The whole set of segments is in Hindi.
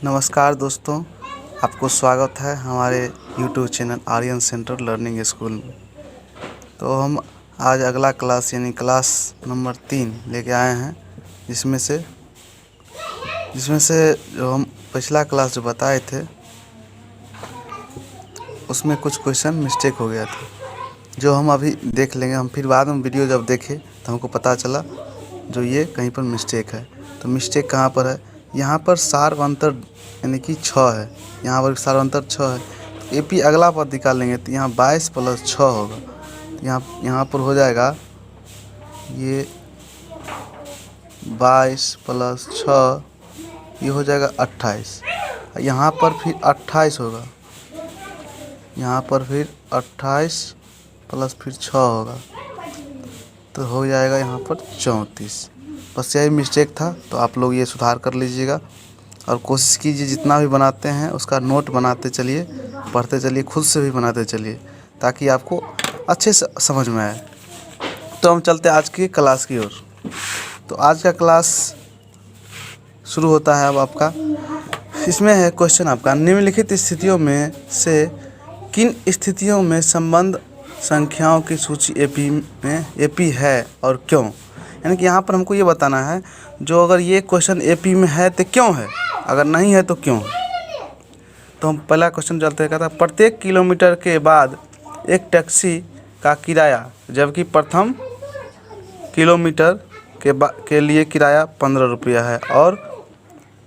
नमस्कार दोस्तों, आपको स्वागत है हमारे YouTube channel Aryan centre learning school में। तो हम आज अगला क्लास यानी क्लास नंबर 3 लेके आए हैं, जिसमें से जो हम पिछला क्लास जो बताए थे उसमें कुछ क्वेश्चन मिस्टेक हो गया था, जो हम अभी देख लेंगे। हम फिर बाद में वीडियो जब देखे तो हमको पता चला जो ये कहीं पर मिस्टेक है। तो मिस्टेक कहाँ पर है? यहाँ पर सार्व अंतर यानी कि 6 है, यहाँ पर सार्व अंतर 6 है। तो एपी अगला पद निकालेंगे तो यहाँ 22 + 6 होगा। यहाँ पर हो जाएगा ये 22 + 6, ये हो जाएगा 28। यहाँ पर फिर 28 होगा, यहाँ पर फिर 28 + फिर 6 होगा, तो हो जाएगा यहाँ पर 34। बस यही मिस्टेक था, तो आप लोग ये सुधार कर लीजिएगा और कोशिश कीजिए जितना भी बनाते हैं उसका नोट बनाते चलिए, पढ़ते चलिए, खुद से भी बनाते चलिए, ताकि आपको अच्छे से समझ में आए। तो हम चलते आज की क्लास की ओर। तो आज का क्लास शुरू होता है अब आपका। इसमें है क्वेश्चन आपका, निम्नलिखित स्थितियों में से किन स्थितियों में संबंध संख्याओं की सूची एपी है और क्यों? यानी कि यहाँ पर हमको ये बताना है, जो अगर ये क्वेश्चन एपी में है तो क्यों है, अगर नहीं है तो क्यों है। तो हम पहला क्वेश्चन चलते हैं। कहता है प्रत्येक किलोमीटर के बाद एक टैक्सी का किराया, जबकि प्रथम किलोमीटर के लिए किराया 15 रुपया है और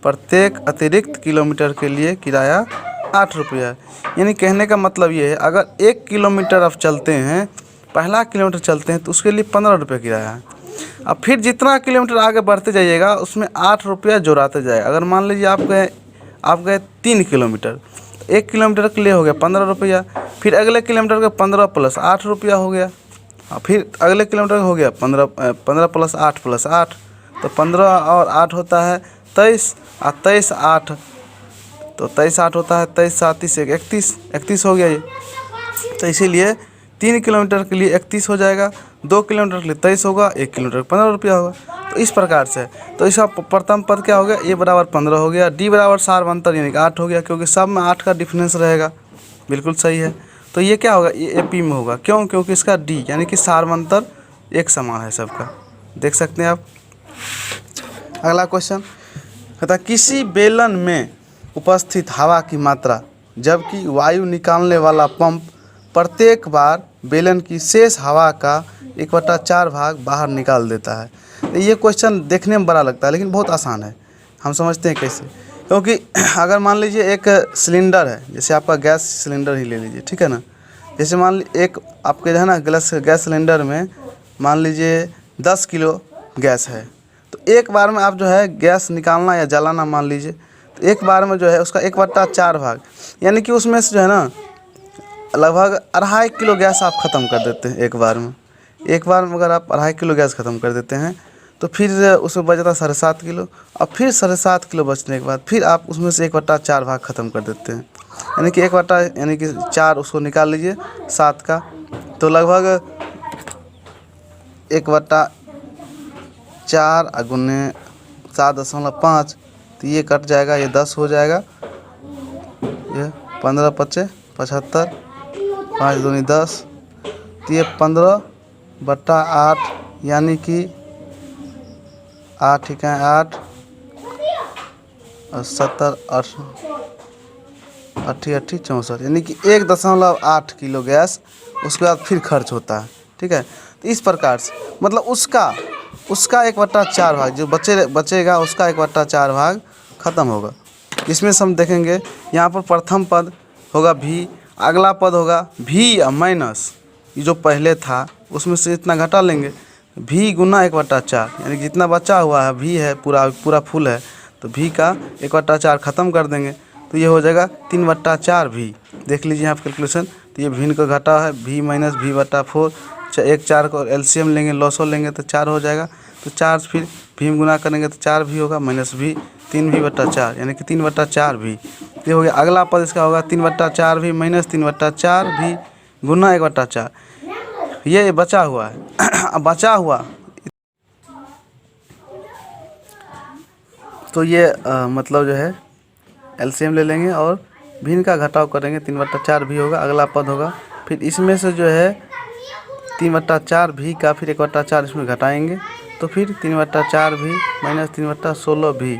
प्रत्येक अतिरिक्त किलोमीटर के लिए किराया 8 रुपया है। यानी कहने का मतलब ये है, अगर 1 किलोमीटर आप चलते हैं, पहला किलोमीटर चलते हैं, तो उसके लिए 15 रुपये किराया है। अब फिर जितना किलोमीटर आगे बढ़ते जाइएगा उसमें 8 रुपया जोड़ाते जाए। अगर मान लीजिए आप गए 3 किलोमीटर, 1 किलोमीटर के लिए हो गया 15 रुपया, फिर अगले किलोमीटर का 15 + 8 रुपया हो गया, फिर अगले किलोमीटर हो गया 15 + 8 + 8, तो 15 और 8 होता है 23, और 23 8, तो 23 8 होता है 23 7 31, 31 हो गया ये। तो इसीलिए 3 किलोमीटर के लिए 31 हो जाएगा, 2 किलोमीटर के लिए 23 होगा, 1 किलोमीटर 15 रुपया होगा। तो इस प्रकार से, तो इसका प्रथम पद क्या हो गया? ए बराबर 15 हो गया, डी बराबर सार्व अंतर यानी कि 8 हो गया, क्योंकि सब में 8 का डिफरेंस रहेगा। बिल्कुल सही है। तो ये क्या होगा? ये एपी में होगा। क्यों? क्योंकि इसका डी यानी कि सार्व अंतर एक समान है सबका। देख सकते हैं आप। अगला क्वेश्चन कहता है किसी बेलन में उपस्थित हवा की मात्रा, जबकि वायु निकालने वाला पंप प्रत्येक बार बेलन की शेष हवा का 1/4 भाग बाहर निकाल देता है। तो ये क्वेश्चन देखने में बड़ा लगता है, लेकिन बहुत आसान है। हम समझते हैं कैसे। क्योंकि अगर मान लीजिए एक सिलेंडर है, जैसे आपका गैस सिलेंडर ही ले लीजिए, ठीक है ना। जैसे मान लीजिए एक आपके जो है ना गैस सिलेंडर में मान लीजिए 10 किलो गैस है, तो एक बार में आप जो है गैस निकालना या जलाना मान लीजिए, तो एक बार में जो है उसका 1/4 भाग, यानी कि उसमें से जो है ना लगभग 2.5 किलो गैस आप ख़त्म कर देते हैं एक बार में। एक बार में अगर आप 2.5 किलो गैस ख़त्म कर देते हैं, तो फिर उसमें बचता 7.5 किलो, और फिर 7.5 किलो बचने के बाद फिर आप उसमें से 1/4 भाग ख़त्म कर देते हैं। यानी कि 4 उसको निकाल लीजिए 7 का, तो लगभग 1/4 गुने 7.5, तो ये कट जाएगा, ये 10 हो जाएगा, ये 15 × 5 = 75, 5 दूनी 10, तो ये 15/8 यानी कि 8 × 8 और 70 8 8 64, यानी कि 1.8 किलो गैस उसके बाद फिर खर्च होता है। ठीक है। तो इस प्रकार से मतलब उसका 1/4 भाग जो बचेगा, उसका 1/4 भाग ख़त्म होगा। इसमें से हम देखेंगे यहाँ पर प्रथम पद होगा भी, अगला पद होगा भी या माइनस, ये जो पहले था उसमें से इतना घटा लेंगे, भी गुना 1/4, यानी कि जितना बचा हुआ है भी है पूरा फुल है, तो भी का 1/4 ख़त्म कर देंगे, तो ये हो जाएगा 3/4 भी। देख लीजिए यहाँ पर कैलकुलेशन। तो ये भिन्न को घटा है, भी माइनस भी/4, 1 4 को एलसीएम लेंगे, लॉसो लेंगे तो 4 हो जाएगा, तो 4 फिर भी में गुना करेंगे तो 4 भी होगा, माइनस भी 3v/4 यानी कि 3/4 भी। ये हो गया। अगला पद इसका होगा 3/4 भी माइनस 3/4 भी गुना 1/4, ये बचा हुआ है। बचा हुआ तो ये मतलब जो है एलसीएम ले लेंगे और भिन्न का घटाव करेंगे, 3/4 भी होगा, अगला पद होगा। फिर इसमें से जो है 3/4 भी का फिर 1/4 इसमें घटाएंगे, तो फिर 3/4 भी माइनस 3/16 भी।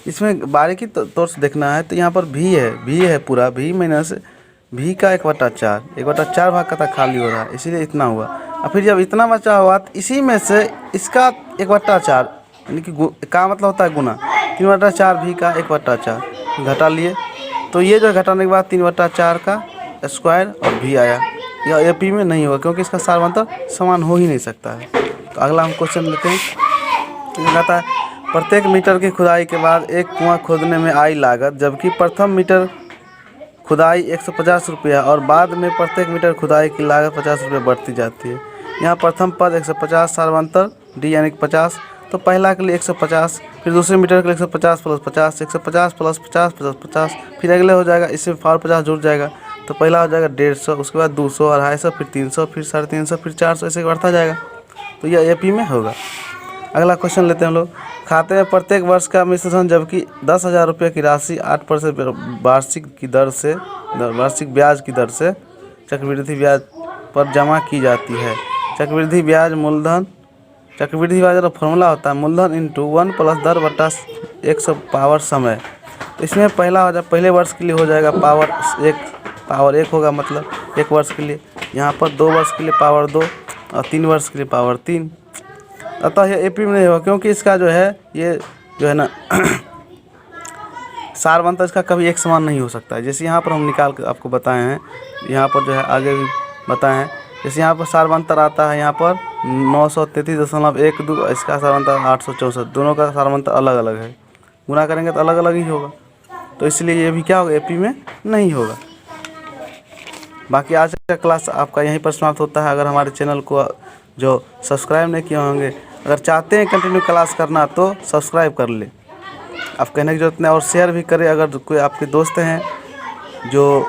इसमें बारीकी तौर से देखना है तो यहाँ पर भी है पूरा भी माइनस भी का 1/4, 1/4 भाग का था खाली हो रहा है, इसीलिए इतना हुआ। और फिर जब इतना बचा हुआ तो इसी में से इसका 1/4 यानी कि का मतलब होता है गुना, 3/4 भी का 1/4 घटा लिए, तो ये जो घटाने के बाद 3/4 का स्क्वायर और भी आया। यह एपी में नहीं होगा क्योंकि इसका सारवंतर समान हो ही नहीं सकता है। तो अगला हम क्वेश्चन लेते हैं। कहता है प्रत्येक मीटर की खुदाई के बाद एक कुआं खोदने में आई लागत, जबकि प्रथम मीटर खुदाई 150 रुपया और बाद में प्रत्येक मीटर खुदाई की लागत 50 रुपये बढ़ती जाती है। यहाँ प्रथम पद 150 सारवंतर डी यानी कि 50, तो पहला के लिए 150, फिर दूसरे मीटर के लिए 150 प्लस 50, 150 प्लस 50 प्लस 50, फिर अगले हो जाएगा, इससे और 50 जुड़ जाएगा, तो पहला हो जाएगा 150, उसके बाद 200, 250, फिर 300, फिर 350, फिर 400, ऐसे बढ़ता जाएगा। तो यह एपी में होगा। अगला क्वेश्चन लेते हैं हम लोग। खाते में प्रत्येक वर्ष का मिश्रण जबकि 10,000 रुपये की राशि 8% वार्षिक ब्याज की दर से चक्रवृद्धि ब्याज पर जमा की जाती है। चक्रवृद्धि ब्याज का फॉर्मूला होता है मूलधन इंटू 1 प्लस दर बटा 100 पावर समय। तो इसमें पहले वर्ष के लिए हो जाएगा पावर 1 होगा, मतलब 1 वर्ष के लिए। यहाँ पर 2 वर्ष के लिए पावर 2 और 3 वर्ष के लिए पावर 3। अतः यह एपी में नहीं होगा क्योंकि इसका जो है ये जो है ना सारवंतर इसका कभी एक समान नहीं हो सकता है। जैसे यहाँ पर हम निकाल कर आपको बताए हैं, यहाँ पर जो है आगे भी बताए हैं। जैसे यहाँ पर सारवंतर आता है, यहाँ पर 933.12, इसका सारवंतर 864, दोनों का सारवंतर अलग अलग है, गुना करेंगे तो अलग अलग ही होगा। तो इसलिए ये भी क्या होगा, एपी में नहीं होगा। बाकी आज का क्लास आपका यहीं पर समाप्त होता है। अगर हमारे चैनल को जो सब्सक्राइब नहीं किए होंगे, अगर चाहते हैं कंटिन्यू क्लास करना तो सब्सक्राइब कर ले, आप कहने की जरूरत नहीं, और शेयर भी करें। अगर कोई आपके दोस्त हैं जो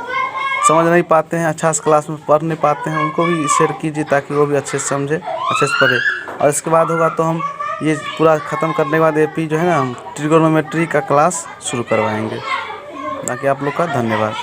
समझ नहीं पाते हैं, अच्छा से क्लास में पढ़ नहीं पाते हैं, उनको भी शेयर कीजिए ताकि वो भी अच्छे से समझे, अच्छे से पढ़े। और इसके बाद होगा तो हम ये पूरा ख़त्म करने के बाद एपी जो है ना, हम ट्रिगोनोमेट्री का क्लास शुरू करवाएंगे। बाकी आप लोग का धन्यवाद।